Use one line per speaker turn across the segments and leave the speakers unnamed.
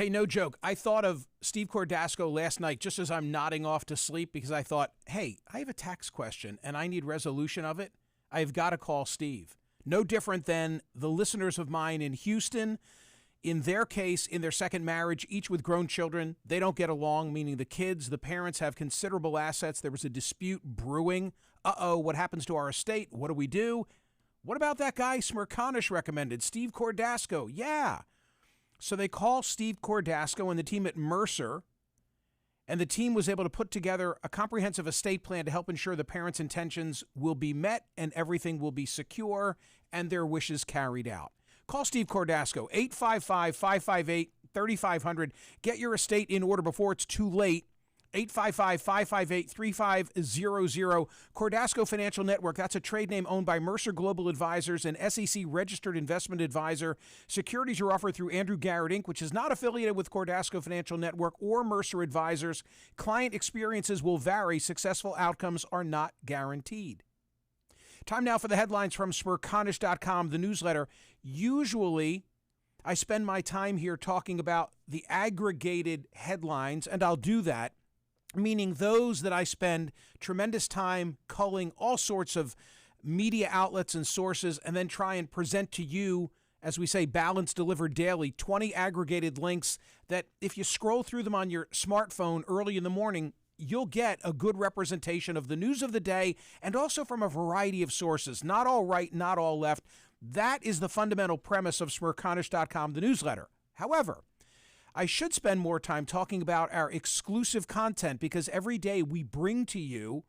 Hey, no joke. I thought of Steve Cordasco last night just as I'm nodding off to sleep because I thought, hey, I have a tax question and I need resolution of it. I've got to call Steve. No different than the listeners of mine in Houston. In their case, in their second marriage, each with grown children, they don't get along, meaning the kids, the parents have considerable assets. There was a dispute brewing. What happens to our estate? What do we do? What about that guy Smerconish recommended, Steve Cordasco? Yeah. So they call Steve Cordasco and the team at Mercer, and the team was able to put together a comprehensive estate plan to help ensure the parents' intentions will be met and everything will be secure and their wishes carried out. Call Steve Cordasco, 855-558-3500. Get your estate in order before it's too late. 855-558-3500. Cordasco Financial Network, that's a trade name owned by Mercer Global Advisors, an SEC-registered investment advisor. Securities are offered through Andrew Garrett, Inc., which is not affiliated with Cordasco Financial Network or Mercer Advisors. Client experiences will vary. Successful outcomes are not guaranteed. Time now for the headlines from Smerconish.com, the newsletter. Usually, I spend my time here talking about the aggregated headlines, and I'll do that, meaning those that I spend tremendous time culling all sorts of media outlets and sources and then try and present to you, as we say, balance delivered daily, 20 aggregated links that if you scroll through them on your smartphone early in the morning, you'll get a good representation of the news of the day and also from a variety of sources. Not all right, not all left. That is the fundamental premise of Smerconish.com, the newsletter. However, I should spend more time talking about our exclusive content because every day we bring to you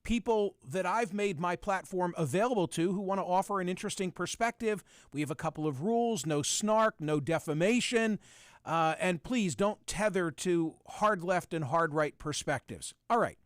people that I've made my platform available to who want to offer an interesting perspective. We have a couple of rules: no snark, no defamation, and please don't tether to hard left and hard right perspectives. All right.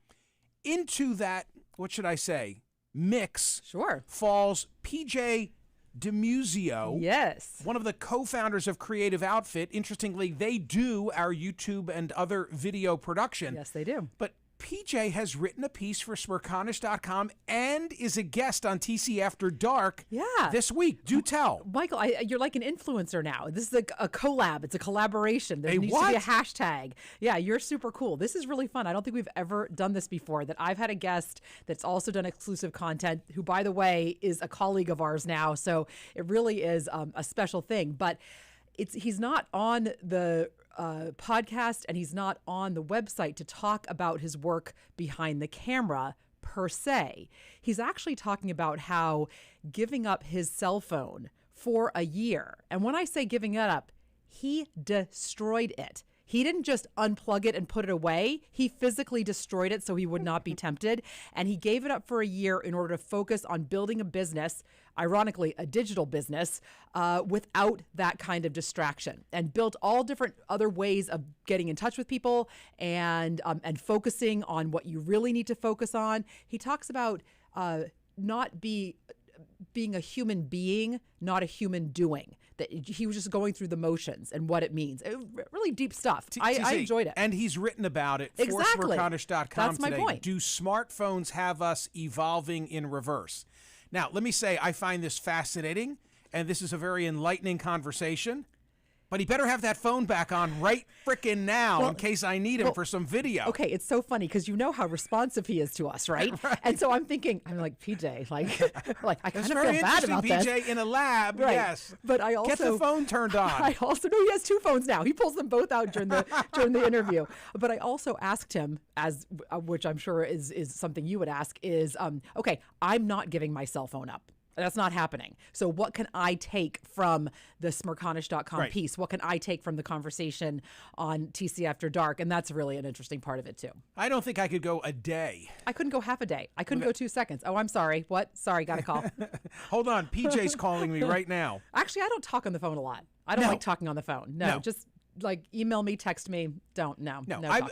Into that, what should I say, mix falls PJ DeMuzio.
Yes.
One of the co-founders of Creative Outfit. Interestingly, they do our YouTube and other video production.
Yes, they do.
But PJ has written a piece for Smerconish.com and is a guest on TC After Dark this week. Do tell.
Michael, you're like an influencer now. This is a collab. It's a collaboration. There needs to be a hashtag. Yeah, you're super cool. This is really fun. I don't think we've ever done this before, that I've had a guest that's also done exclusive content, who, by the way, is a colleague of ours now. So it really is a special thing. But he's not on the podcast and he's not on the website to talk about his work behind the camera per se. He's actually talking about how giving up his cell phone for a year, and when I say giving it up, he destroyed it. He didn't just unplug it and put it away. He physically destroyed it so he would not be tempted. And he gave it up for a year in order to focus on building a business, ironically, a digital business, without that kind of distraction, and built all different other ways of getting in touch with people and focusing on what you really need to focus on. He talks about being a human being, not a human doing. That he was just going through the motions and what it means. Really deep stuff. I enjoyed it.
And he's written about it for Smerconish.com
That's
today.
my point.
Do smartphones have us evolving in reverse? Now, let me say I find this fascinating, and this is a very enlightening conversation. But he better have that phone back on right frickin' now in case I need him for some video.
Okay, it's so funny because you know how responsive he is to us, right?
Right.
And so I'm like, PJ, like I kind of feel bad about
PJ,
this.
in a lab,
Right.
yes.
But I also
get the phone turned on.
I also know he has two phones now. He pulls them both out during the interview. But I also asked him, which I'm sure is something you would ask, is okay, I'm not giving my cell phone up. That's not happening. So what can I take from the Smerconish.com piece? What can I take from the conversation on TC After Dark? And that's really an interesting part of it, too.
I don't think I could go a day.
I couldn't go half a day. I couldn't go 2 seconds. Oh, I'm sorry. What? Sorry, got a call.
Hold on. PJ's calling me right now.
Actually, I don't talk on the phone a lot. I don't like talking on the phone. No. Just like email me, text me. No.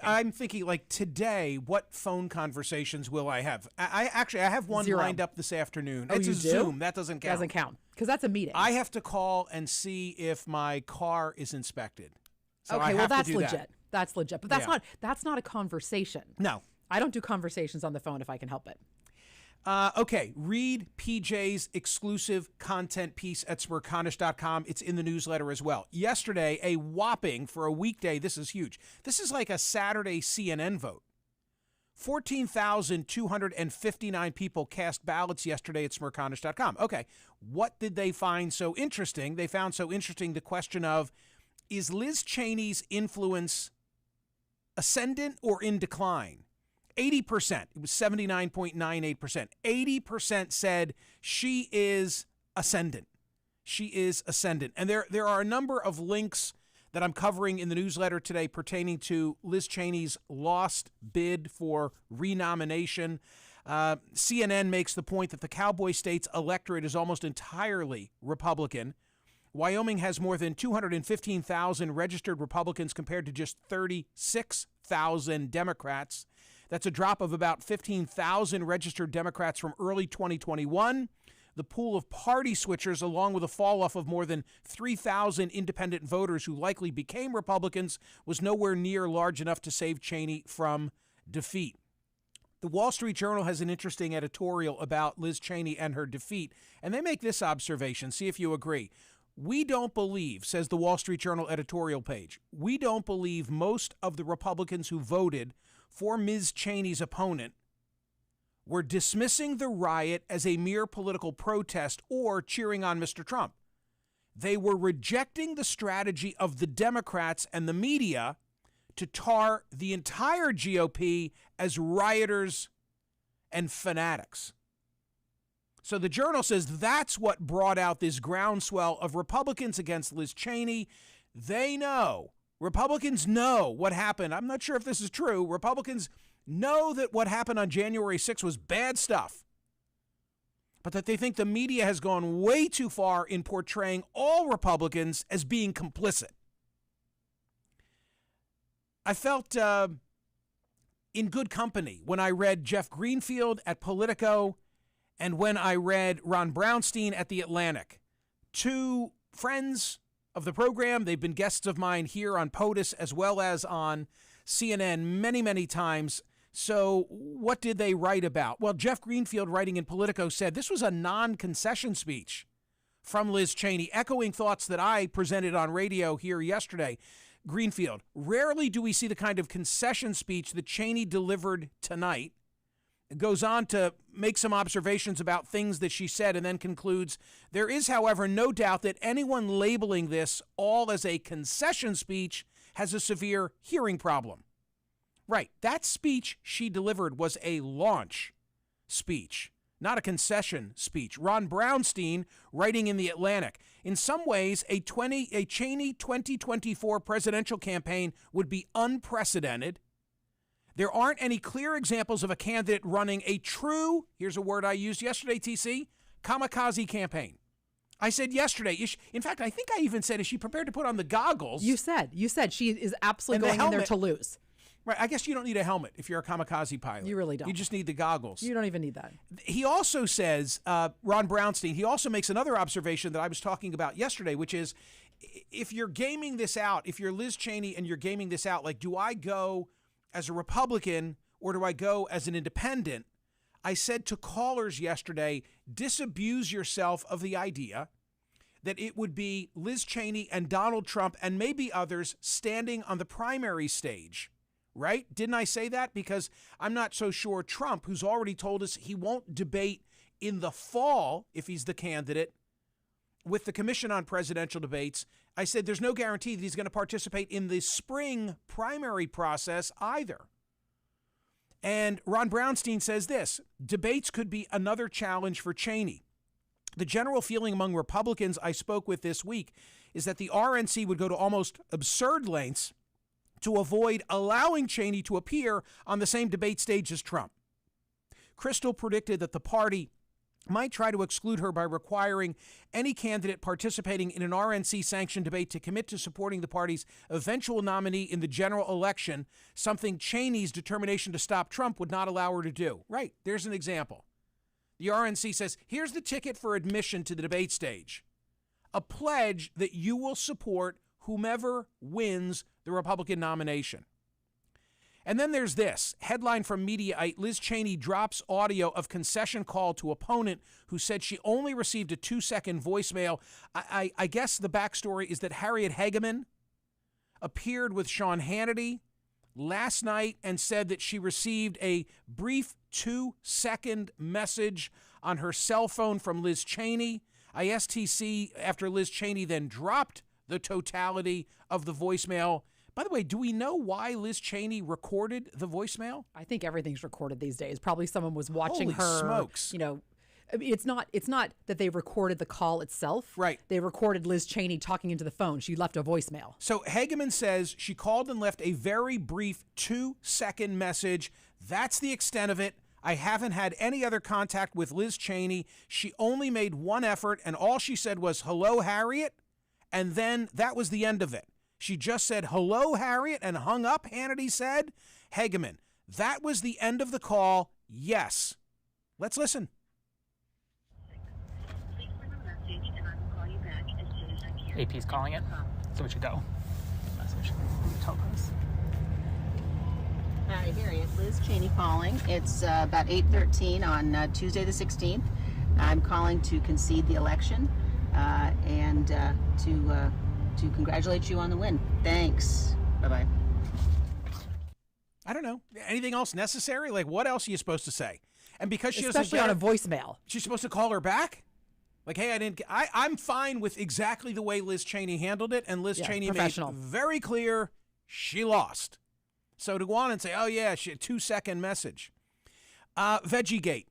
I'm thinking like today, what phone conversations will I have? I have one lined up this afternoon. It's a Zoom. That doesn't count.
Doesn't count because that's a meeting.
I have to call and see if my car is inspected. So
okay, well that's legit. That's legit. But that's not a conversation.
No.
I don't do conversations on the phone if I can help it.
Okay, read PJ's exclusive content piece at smerconish.com. It's in the newsletter as well. Yesterday, a whopping, for a weekday, this is huge. This is like a Saturday CNN vote. 14,259 people cast ballots yesterday at smerconish.com. Okay, what did they find so interesting? They found so interesting the question of, is Liz Cheney's influence ascendant or in decline? 80%. It was 79.98%. 80% said she is ascendant. She is ascendant. And there are a number of links that I'm covering in the newsletter today pertaining to Liz Cheney's lost bid for renomination. CNN makes the point that the cowboy state's electorate is almost entirely Republican. Wyoming has more than 215,000 registered Republicans compared to just 36,000 Democrats. That's a drop of about 15,000 registered Democrats from early 2021. The pool of party switchers, along with a fall-off of more than 3,000 independent voters who likely became Republicans, was nowhere near large enough to save Cheney from defeat. The Wall Street Journal has an interesting editorial about Liz Cheney and her defeat, and they make this observation. See if you agree. We don't believe, says the Wall Street Journal editorial page, we don't believe most of the Republicans who voted for Ms. Cheney's opponent were dismissing the riot as a mere political protest or cheering on Mr. Trump. They were rejecting the strategy of the Democrats and the media to tar the entire GOP as rioters and fanatics. So the Journal says that's what brought out this groundswell of Republicans against Liz Cheney. They know. Republicans know what happened. I'm not sure if this is true. Republicans know that what happened on January 6th was bad stuff, but that they think the media has gone way too far in portraying all Republicans as being complicit. I felt in good company when I read Jeff Greenfield at Politico and when I read Ron Brownstein at The Atlantic. Two friends of the program. They've been guests of mine here on POTUS as well as on CNN many, many times. So what did they write about? Well, Jeff Greenfield, writing in Politico, said this was a non-concession speech from Liz Cheney, echoing thoughts that I presented on radio here yesterday. Greenfield, rarely do we see the kind of concession speech that Cheney delivered tonight. It goes on to make some observations about things that she said and then concludes, there is, however, no doubt that anyone labeling this all as a concession speech has a severe hearing problem. Right, that speech she delivered was a launch speech, not a concession speech. Ron Brownstein, writing in The Atlantic, in some ways, a Cheney 2024 presidential campaign would be unprecedented. There aren't any clear examples of a candidate running a true, here's a word I used yesterday, TC, kamikaze campaign. I said yesterday, in fact, I think I even said, is she prepared to put on the goggles?
You said she is absolutely going in there to lose.
Right, I guess you don't need a helmet if you're a kamikaze pilot.
You really don't.
You just need the goggles.
You don't even need that.
He also says, Ron Brownstein, he also makes another observation that I was talking about yesterday, which is, if you're gaming this out, if you're Liz Cheney and you're gaming this out, like, do I go as a Republican or do I go as an independent? I said to callers yesterday, disabuse yourself of the idea that it would be Liz Cheney and Donald Trump and maybe others standing on the primary stage, right? Didn't I say that? Because I'm not so sure Trump, who's already told us he won't debate in the fall if he's the candidate with the Commission on Presidential Debates, I said there's no guarantee that he's going to participate in the spring primary process either. And Ron Brownstein says this, debates could be another challenge for Cheney. The general feeling among Republicans I spoke with this week is that the RNC would go to almost absurd lengths to avoid allowing Cheney to appear on the same debate stage as Trump. Crystal predicted that the party might try to exclude her by requiring any candidate participating in an RNC-sanctioned debate to commit to supporting the party's eventual nominee in the general election, something Cheney's determination to stop Trump would not allow her to do. Right, there's an example. The RNC says, here's the ticket for admission to the debate stage, a pledge that you will support whomever wins the Republican nomination. And then there's this headline from Mediaite: Liz Cheney drops audio of concession call to opponent who said she only received a 2-second voicemail. I guess the backstory is that Harriet Hageman appeared with Sean Hannity last night and said that she received a brief 2-second message on her cell phone from Liz Cheney. ISTC, after Liz Cheney then dropped the totality of the voicemail. By the way, do we know why Liz Cheney recorded the voicemail?
I think everything's recorded these days. Probably someone was watching
Holy
her.
Smokes.
You know, I mean, it's not that they recorded the call itself.
Right.
They recorded Liz Cheney talking into the phone. She left a voicemail.
So Hageman says she called and left a very brief 2-second message. That's the extent of it. I haven't had any other contact with Liz Cheney. She only made one effort, and all she said was, "Hello, Harriet," and then that was the end of it. She just said, "Hello, Harriet," and hung up, Hannity said. Hageman, that was the end of the call. Yes. Let's listen.
Please leave a message, and I will call you back as soon as I can.
AP's calling it, so we should go. Message. Tell us.
Hi, Harriet. Liz Cheney calling. It's about 8:13 on Tuesday the 16th. I'm calling to concede the election and to congratulate you on the win. Thanks. Bye-bye.
I don't know. Anything else necessary? Like, what else are you supposed to say? And because she
especially on a voicemail,
she's supposed to call her back? Like, hey, I'm fine with exactly the way Liz Cheney handled it, and Liz Cheney made very clear she lost. So to go on and say, oh, yeah, she had a 2-second message. VeggieGate.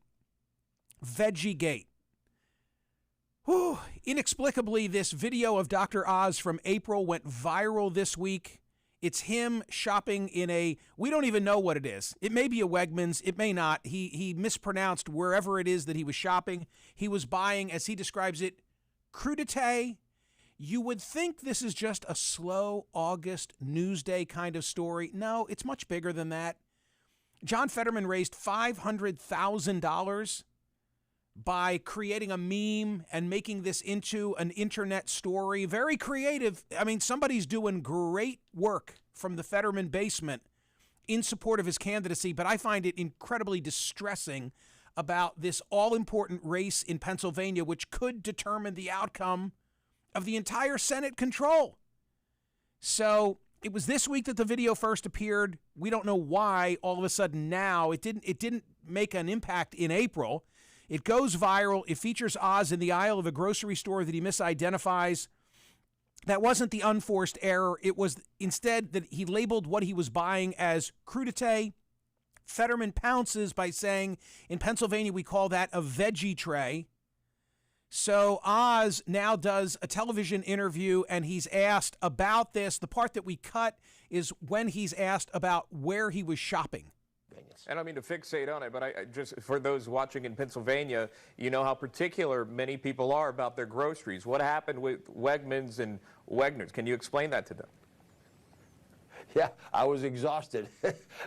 Whew. Inexplicably, this video of Dr. Oz from April went viral this week. It's him shopping in we don't even know what it is. It may be a Wegmans. It may not. He mispronounced wherever it is that he was shopping. He was buying, as he describes it, crudité. You would think this is just a slow August Newsday kind of story. No, it's much bigger than that. John Fetterman raised $500,000 by creating a meme and making this into an internet story. Very creative. I mean, somebody's doing great work from the Fetterman basement in support of his candidacy, but I find it incredibly distressing about this all-important race in Pennsylvania, which could determine the outcome of the entire Senate control. So it was this week that the video first appeared. We don't know why all of a sudden now it didn't make an impact in April. It goes viral. It features Oz in the aisle of a grocery store that he misidentifies. That wasn't the unforced error. It was instead that he labeled what he was buying as crudité. Fetterman pounces by saying, in Pennsylvania, we call that a veggie tray. So Oz now does a television interview, and he's asked about this. The part that we cut is when he's asked about where he was shopping.
And I mean to fixate on it, but I just, for those watching in Pennsylvania, you know how particular many people are about their groceries. What happened with Wegmans and Wegmans? Can you explain that to them?
Yeah, I was exhausted.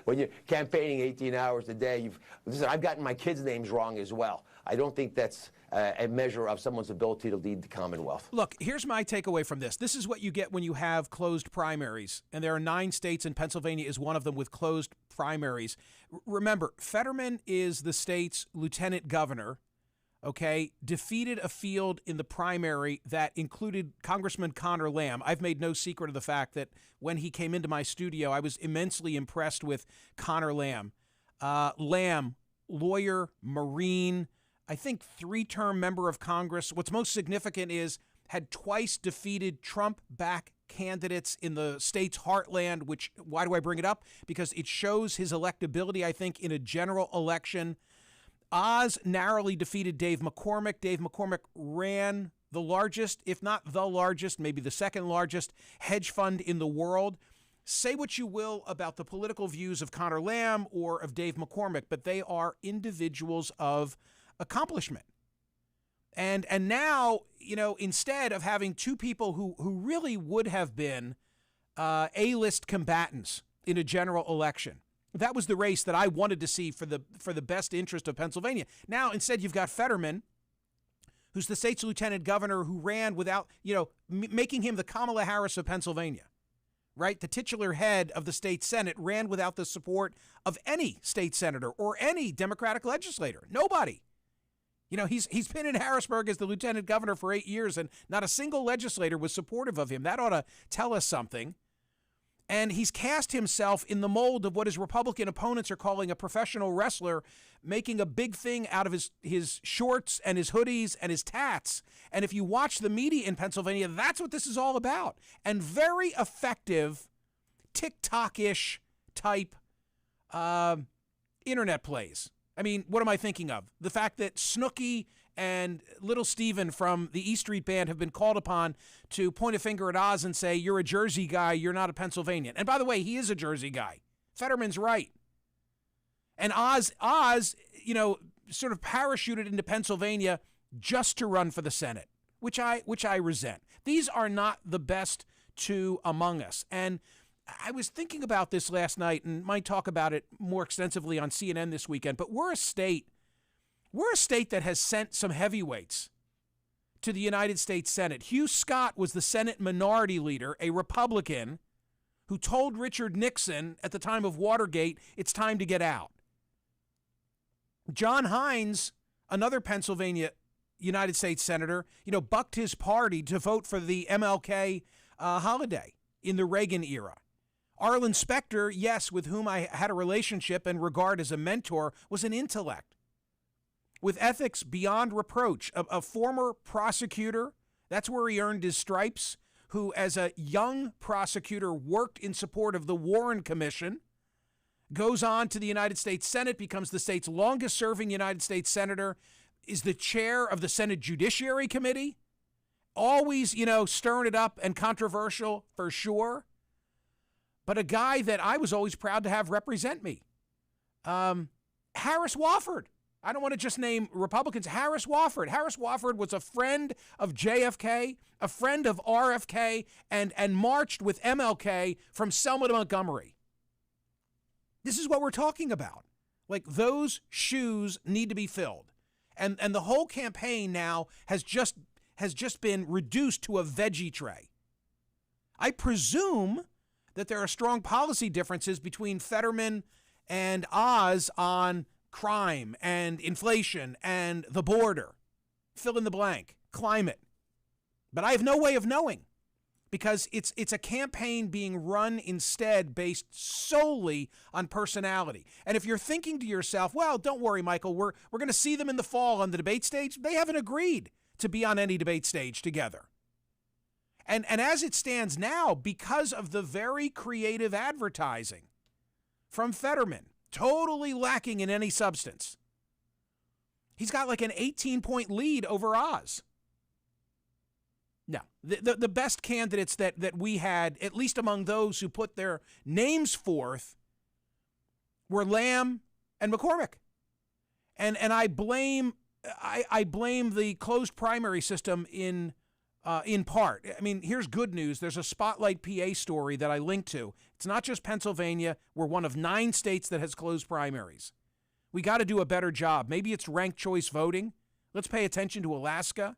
When you're campaigning 18 hours a day, listen, I've gotten my kids' names wrong as well. I don't think that's a measure of someone's ability to lead the Commonwealth.
Look, here's my takeaway from this. This is what you get when you have closed primaries, and there are 9 states, and Pennsylvania is one of them with closed primaries. Remember, Fetterman is the state's lieutenant governor, okay, defeated a field in the primary that included Congressman Connor Lamb. I've made no secret of the fact that when he came into my studio, I was immensely impressed with Connor Lamb. Lamb, lawyer, Marine, I think 3-term member of Congress. What's most significant is had twice defeated Trump-backed candidates in the state's heartland, which, why do I bring it up? Because it shows his electability, I think, in a general election. Oz narrowly defeated Dave McCormick. Dave McCormick ran the largest, if not the largest, maybe the second largest hedge fund in the world. Say what you will about the political views of Connor Lamb or of Dave McCormick, but they are individuals of accomplishment. And now, you know, instead of having 2 people who really would have been A-list combatants in a general election, that was the race that I wanted to see for the best interest of Pennsylvania. Now, instead, you've got Fetterman, who's the state's lieutenant governor, who ran without, you know, making him the Kamala Harris of Pennsylvania. right? The titular head of the state Senate ran without the support of any state senator or any Democratic legislator. Nobody. You know, he's been in Harrisburg as the lieutenant governor for 8 years, and not a single legislator was supportive of him. That ought to tell us something. And he's cast himself in the mold of what his Republican opponents are calling a professional wrestler, making a big thing out of his shorts and his hoodies and his tats. And if you watch the media in Pennsylvania, that's what this is all about. And very effective TikTok-ish type internet plays. I mean, what am I thinking of? The fact that Snooki and Little Steven from the E Street Band have been called upon to point a finger at Oz and say, you're a Jersey guy, you're not a Pennsylvanian. And by the way, he is a Jersey guy. Fetterman's right. And Oz, you know, sort of parachuted into Pennsylvania just to run for the Senate, which I resent. These are not the best two among us. And I was thinking about this last night and might talk about it more extensively on CNN this weekend, but we're a state that has sent some heavyweights to the United States Senate. Hugh Scott was the Senate Minority Leader, a Republican, who told Richard Nixon at the time of Watergate, it's time to get out. John Hines, another Pennsylvania United States Senator, you know, bucked his party to vote for the MLK holiday in the Reagan era. Arlen Specter, yes, with whom I had a relationship and regard as a mentor, was an intellect with ethics beyond reproach, a former prosecutor. That's where he earned his stripes, who as a young prosecutor worked in support of the Warren Commission, goes on to the United States Senate, becomes the state's longest-serving United States senator, is the chair of the Senate Judiciary Committee, always, you know, stirring it up and controversial for sure, but a guy that I was always proud to have represent me. Harris Wofford. I don't want to just name Republicans. Harris Wofford. Harris Wofford was a friend of JFK, a friend of RFK, and marched with MLK from Selma to Montgomery. This is what we're talking about. Like, those shoes need to be filled. And the whole campaign now has just been reduced to a veggie tray. I presume that there are strong policy differences between Fetterman and Oz on crime and inflation and the border, fill in the blank, climate. But I have no way of knowing, because it's a campaign being run instead based solely on personality. And if you're thinking to yourself, well, don't worry, Michael, we're going to see them in the fall on the debate stage, they haven't agreed to be on any debate stage together. And as it stands now, because of the very creative advertising from Fetterman, totally lacking in any substance, he's got like an 18-point lead over Oz. No, the best candidates that we had, at least among those who put their names forth, were Lamb and McCormick. And I blame the closed primary system in part. I mean, here's good news. There's a Spotlight PA story that I linked to. It's not just Pennsylvania. We're one of 9 states that has closed primaries. We got to do a better job. Maybe it's ranked choice voting. Let's pay attention to Alaska.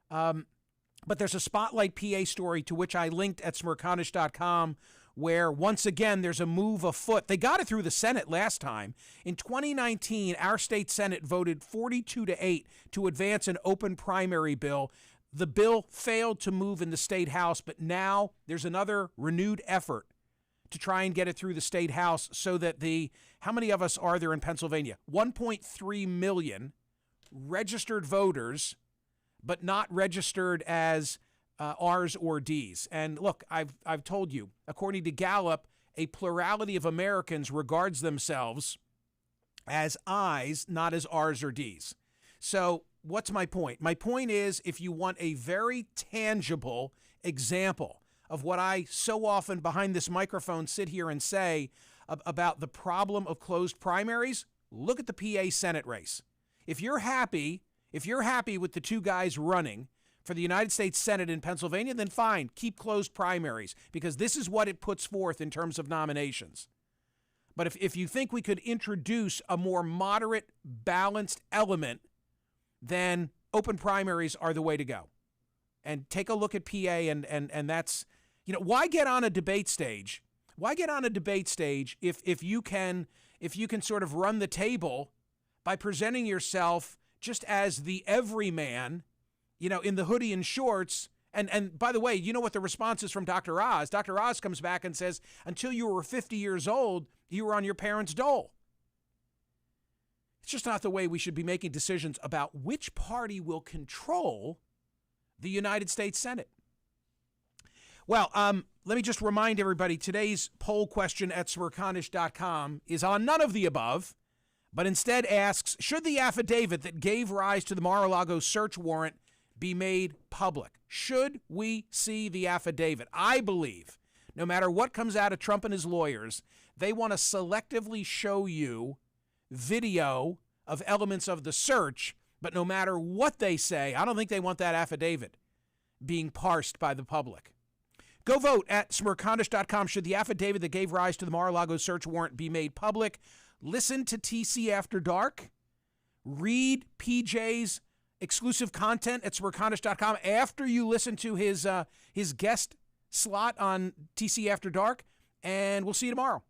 But there's a Spotlight PA story to which I linked at smerconish.com, where once again there's a move afoot. They got it through the Senate last time. In 2019, our state Senate voted 42-8 to advance an open primary bill. The bill failed to move in the state house, but now there's another renewed effort to try and get it through the state house so that how many of us are there in Pennsylvania? 1.3 million registered voters, but not registered as R's or D's. And look, I've told you, according to Gallup, a plurality of Americans regards themselves as I's, not as R's or D's. So what's my point? My point is, if you want a very tangible example of what I so often behind this microphone sit here and say about the problem of closed primaries, look at the PA Senate race. If you're happy with the two guys running for the United States Senate in Pennsylvania, then fine, keep closed primaries, because this is what it puts forth in terms of nominations. But if you think we could introduce a more moderate, balanced element, then open primaries are the way to go. And take a look at PA, and that's, Why get on a debate stage? Why get on a debate stage if you can sort of run the table by presenting yourself just as the everyman, in the hoodie and shorts? And by the way, you know what the response is from Dr. Oz? Dr. Oz comes back and says, until you were 50 years old, you were on your parents' dole. It's just not the way we should be making decisions about which party will control the United States Senate. Well, let me just remind everybody, today's poll question at smerconish.com is on none of the above, but instead asks, should the affidavit that gave rise to the Mar-a-Lago search warrant be made public? Should we see the affidavit? I believe no matter what comes out of Trump and his lawyers, they want to selectively show you video of elements of the search, but no matter what they say, I don't think they want that affidavit being parsed by the public. Go vote at smerconish.com. Should the affidavit that gave rise to the Mar-a-Lago search warrant be made public? Listen to TC After Dark. Read PJ's exclusive content at smerconish.com after you listen to his guest slot on TC After Dark. And we'll see you tomorrow.